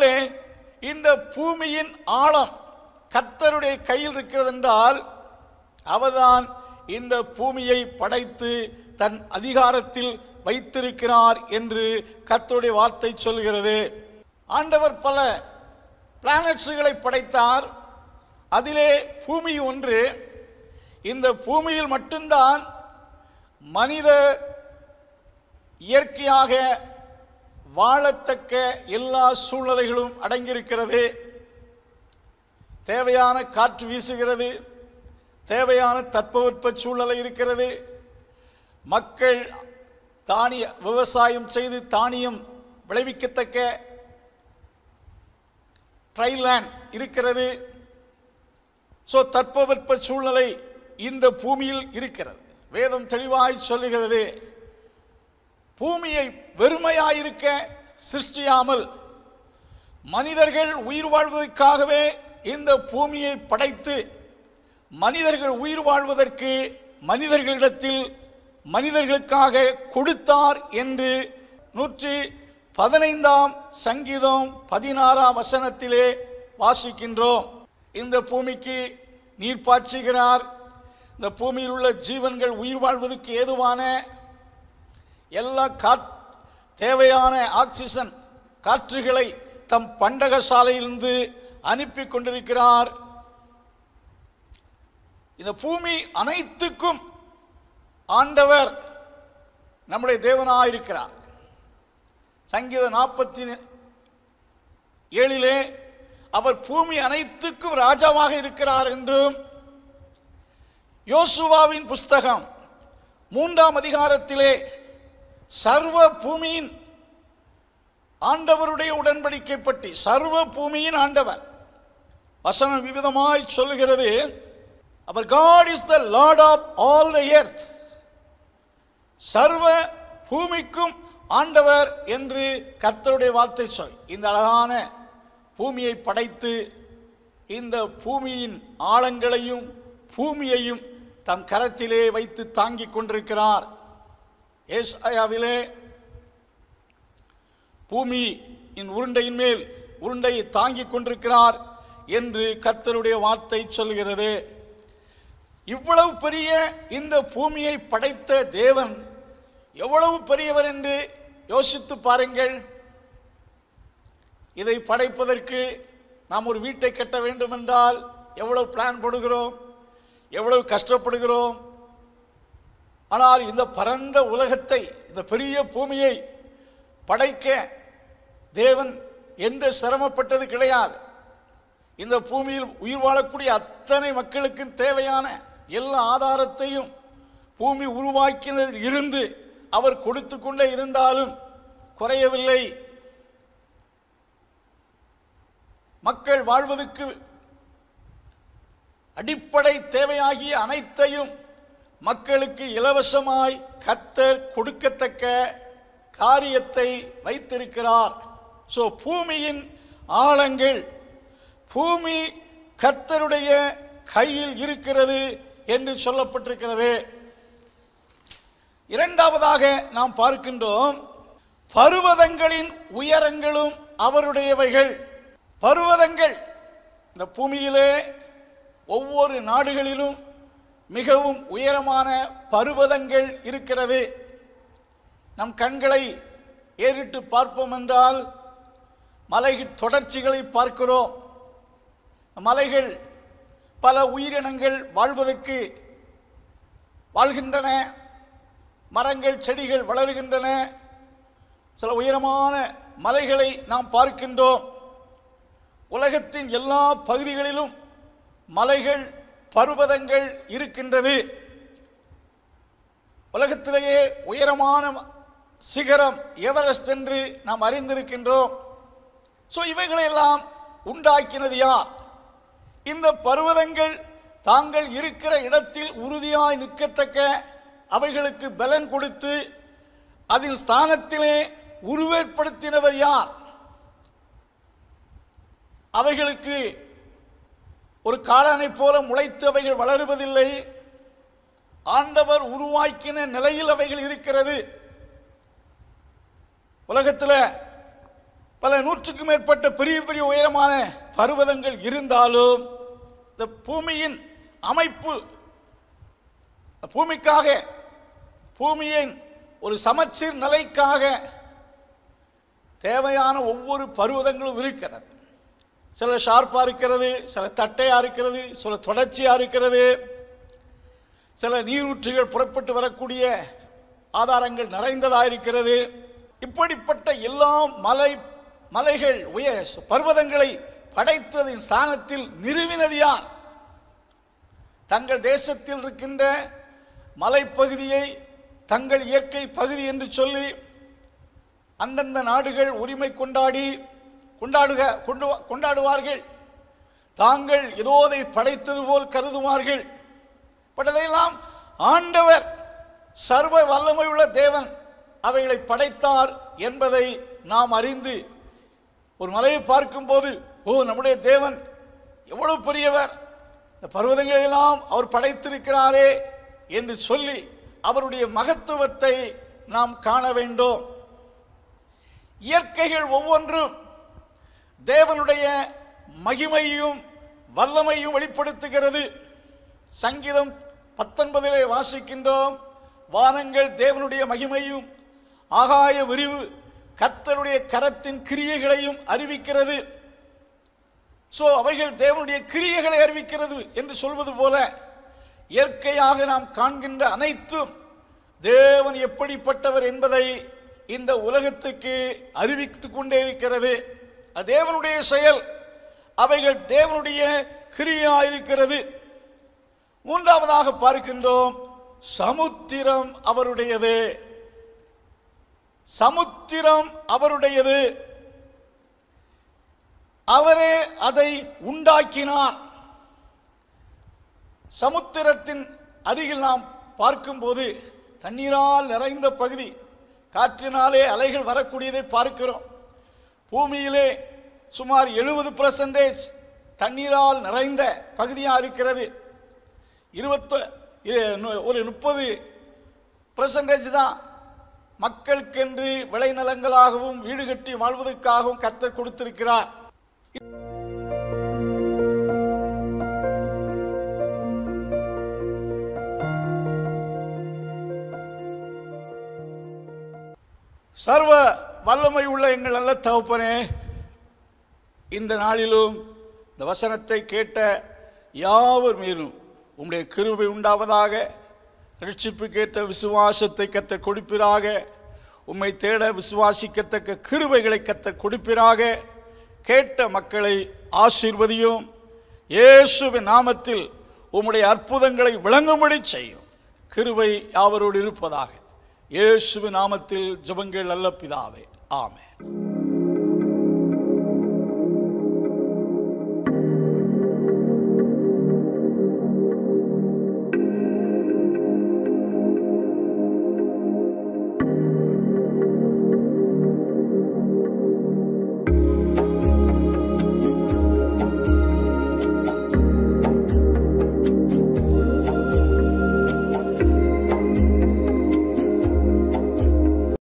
அன்பானவர்களே, இந்த பூமியின் ஆழம் கர்த்தருடைய கையில் இருக்கிறது என்றால் அவர்தான் இந்த பூமியை படைத்து தன் அதிகாரத்தில் வைத்திருக்கிறார் என்று கர்த்தருடைய வார்த்தை சொல்கிறது. ஆண்டவர் பல பிளானட்ஸ்களை படைத்தார். அதிலே பூமி ஒன்று. இந்த பூமியில் மட்டும்தான் மனித இயற்கையாக வாழத்தக்க எல்லா சூழ்நிலைகளும் அடங்கியிருக்கிறது. தேவையான காற்று வீசுகிறது, தேவையான தட்பவெட்ப சூழ்நிலை இருக்கிறது. மக்கள் விவசாயம் செய்து தானியம் விளைவிக்கத்தக்க ட்ரைலேண்ட் இருக்கிறது. தட்பவெட்ப சூழ்நிலை இந்த பூமியில் இருக்கிறது. வேதம் தெளிவாய் சொல்லுகிறது, பூமியை வெறுமையாயிருக்க சிருஷ்டியாமல் மனிதர்கள் உயிர் வாழ்வதற்காகவே இந்த பூமியை படைத்து மனிதர்கள் உயிர் வாழ்வதற்கு மனிதர்களிடத்தில் மனிதர்களுக்காக கொடுத்தார் என்று 115 சங்கீதம் 16 வாசிக்கின்றோம். இந்த பூமிக்கு நீர் பாய்ச்சுகிறார். இந்த பூமியில் உள்ள ஜீவன்கள் உயிர் வாழ்வதற்கு ஏதுவான எல்லா தேவையான ஆக்சிஜன் காற்றுகளை தம் பண்டக சாலையிலிருந்து அனுப்பி கொண்டிருக்கிறார். இந்த பூமி அனைத்துக்கும் ஆண்டவர் நம்முடைய தேவனாயிருக்கிறார். சங்கீதம் 47 அவர் பூமி அனைத்துக்கும் ராஜாவாக இருக்கிறார் என்றும், யோசுவாவின் புஸ்தகம் 3 அதிகாரத்திலே சர்வ பூமியின் ஆண்டவருடைய உடன்படிக்கை பற்றி, சர்வ பூமியின் ஆண்டவர் வசனம் விவிதமாய் சொல்லுகிறது. அவர் God is the Lord of all the earth. சர்வ பூமிக்கும் ஆண்டவர் என்று கர்த்தருடைய வார்த்தை சொல். இந்த அழகான பூமியை படைத்து இந்த பூமியின் ஆழங்களையும் பூமியையும் தம் கரத்திலே வைத்து தாங்கிக் கொண்டிருக்கிறார். ஏசாயாவிலே பூமியின் உருண்டையின் மேல் உருண்டையை தாங்கிக் கொண்டிருக்கிறார் என்று கர்த்தருடைய வார்த்தை சொல்கிறது. இவ்வளவு பெரிய இந்த பூமியை படைத்த தேவன் எவ்வளவு பெரியவர் என்று யோசித்து பாருங்கள். இதை படைப்பதற்கு நாம் ஒரு வீட்டை கட்ட வேண்டும் என்றால் எவ்வளவு பிளான் போடுகிறோம், எவ்வளவு கஷ்டப்படுகிறோம். ஆனால் இந்த பரந்த உலகத்தை, இந்த பெரிய பூமியை படைக்க தேவன் எந்த சிரமப்பட்டது கிடையாது. இந்த பூமியில் உயிர் வாழக்கூடிய அத்தனை மக்களுக்கும் தேவையான எல்லா ஆதாரத்தையும் பூமி உருவாக்கினதில் இருந்து அவர் கொடுத்து கொண்டே இருந்தாலும் குறையவில்லை. மக்கள் வாழ்வதற்கு அடிப்படை தேவையாகிய அனைத்தையும் மக்களுக்கு இலவசமாய் கர்த்தர் கொடுக்கத்தக்க காரியத்தை வைத்திருக்கிறார். பூமியின் ஆழங்கள், பூமி கர்த்தருடைய கையில் இருக்கிறது என்று சொல்லப்பட்டிருக்கிறது. இரண்டாவதாக நாம் பார்க்கின்றோம், பர்வதங்களின் உயரங்களும் அவருடையவைகள். பர்வதங்கள், இந்த பூமியிலே ஒவ்வொரு நாடுகளிலும் மிகவும் உயரமான பர்வதங்கள் இருக்கிறது. நம் கண்களை ஏறிட்டு பார்ப்போம் என்றால் மலை தொடர்ச்சிகளை பார்க்கிறோம். மலைகள் பல உயிரினங்கள் வாழ்வதற்கு வாழ்கின்றன. மரங்கள் செடிகள் வளர்கின்றன. சில உயரமான மலைகளை நாம் பார்க்கின்றோம். உலகத்தின் எல்லா பகுதிகளிலும் மலைகள் பர்வதங்கள் இருக்கின்றது. உலகத்திலேயே உயரமான சிகரம் எவரெஸ்ட் என்று நாம் அறிந்திருக்கின்றோம். இவைகளெல்லாம் உண்டாக்கினது யார்? இந்த பர்வதங்கள் தாங்கள் இருக்கிற இடத்தில் உறுதியாய் நிற்கத்தக்க அவைகளுக்கு பலன் கொடுத்து அதன் ஸ்தானத்திலே உருவேற்படுத்தினவர் யார்? அவைகளுக்கு ஒரு காளானை போல முளைத்து அவைகள் வளருவதில்லை. ஆண்டவர் உருவாக்கின நிலையில் அவைகள் இருக்கிறது. உலகத்தில் பல நூற்றுக்கும் மேற்பட்ட பெரிய பெரிய உயரமான பர்வதங்கள் இருந்தாலும் இந்த பூமியின் அமைப்பு, பூமிக்காக, பூமியின் ஒரு சமச்சீர் நிலைக்காக தேவையான ஒவ்வொரு பர்வதங்களும் இருக்கிறது. சில ஷார்ப்பாக இருக்கிறது, சில தட்டையாக இருக்கிறது, சில தொடர்ச்சியாக இருக்கிறது, சில நீரூற்றுகள் புறப்பட்டு வரக்கூடிய ஆதாரங்கள் நிறைந்ததாக இருக்கிறது. இப்படிப்பட்ட எல்லா மலைகள் பர்வதங்களை படைத்ததின் ஸ்தானத்தில் நிறுவினது யார்? தங்கள் தேசத்தில் இருக்கின்ற மலைப்பகுதியை தங்கள் இயற்கை பகுதி என்று சொல்லி அந்தந்த நாடுகள் உரிமை கொண்டாடுவார்கள். தாங்கள் ஏதோ அதை படைத்தது போல் கருதுவார்கள். பட்டதையெல்லாம் ஆண்டவர் சர்வ வல்லமை உள்ள தேவன் அவைகளை படைத்தார் என்பதை நாம் அறிந்து ஒரு மலையை பார்க்கும்போது, நம்முடைய தேவன் எவ்வளவு பெரியவர், இந்த பர்வதங்களெல்லாம் அவர் படைத்திருக்கிறாரே என்று சொல்லி அவருடைய மகத்துவத்தை நாம் காண வேண்டும். இயற்கைகள் ஒவ்வொன்றும் தேவனுடைய மகிமையும் வல்லமையும் வெளிப்படுத்துகிறது. சங்கீதம் 19 வாசிக்கின்றோம், வானங்கள் தேவனுடைய மகிமையும் ஆகாய விரிவு கர்த்தருடைய கரத்தின் கிரியைகளையும் அறிவிக்கிறது. அவைகள் தேவனுடைய கிரியைகளை அறிவிக்கிறது என்று சொல்வது போல இயற்கையாக நாம் காண்கின்ற அனைத்தும் தேவன் எப்படிப்பட்டவர் என்பதை இந்த உலகத்துக்கு அறிவித்துக் கொண்டே இருக்கிறது. அது தேவனுடைய செயல், அவைகள் தேவனுடைய கிரியாயிருக்கிறது. மூன்றாவதாக பார்க்கின்றோம், சமுத்திரம் அவருடையது. சமுத்திரம் அவருடையது, அவரே அதை உண்டாக்கினார். சமுத்திரத்தின் அருகில் நாம் பார்க்கும்போது தண்ணீரால் நிறைந்த பகுதி, காற்றினாலே அலைகள் வரக்கூடியதை பார்க்கிறோம். பூமியிலே சுமார் 70% தண்ணீரால் நிறைந்த பகுதியாக இருக்கிறது. ஒரு 30% தான் மக்களுக்கென்று விளைநிலங்களாகவும் வீடு கட்டி வாழ்வதற்காகவும் கர்த்தர் கொடுத்திருக்கிறார். சர்வ வல்லமை உள்ள எங்கள் நல்ல தகப்பனே, இந்த நாளிலும் இந்த வசனத்தை கேட்ட யாவர் மீதும் உம்முடைய கிருபை உண்டாவதாக. ரட்சிப்புக்கேற்ற விசுவாசத்தை கர்த்தர் கொடுப்பீராக. உம்மை தேட விசுவாசிக்கத்தக்க கிருபைகளை கர்த்தர் கொடுப்பீராக. கேட்ட மக்களை ஆசீர்வதியும். இயேசுவின் நாமத்தில் உம்முடைய அற்புதங்களை விளங்கும்படி செய்யும். கிருபை யாவரோடு இருப்பதாக. இயேசுவின் நாமத்தில் ஜெபங்கள் நல்ல பிதாவே, ஆமென்.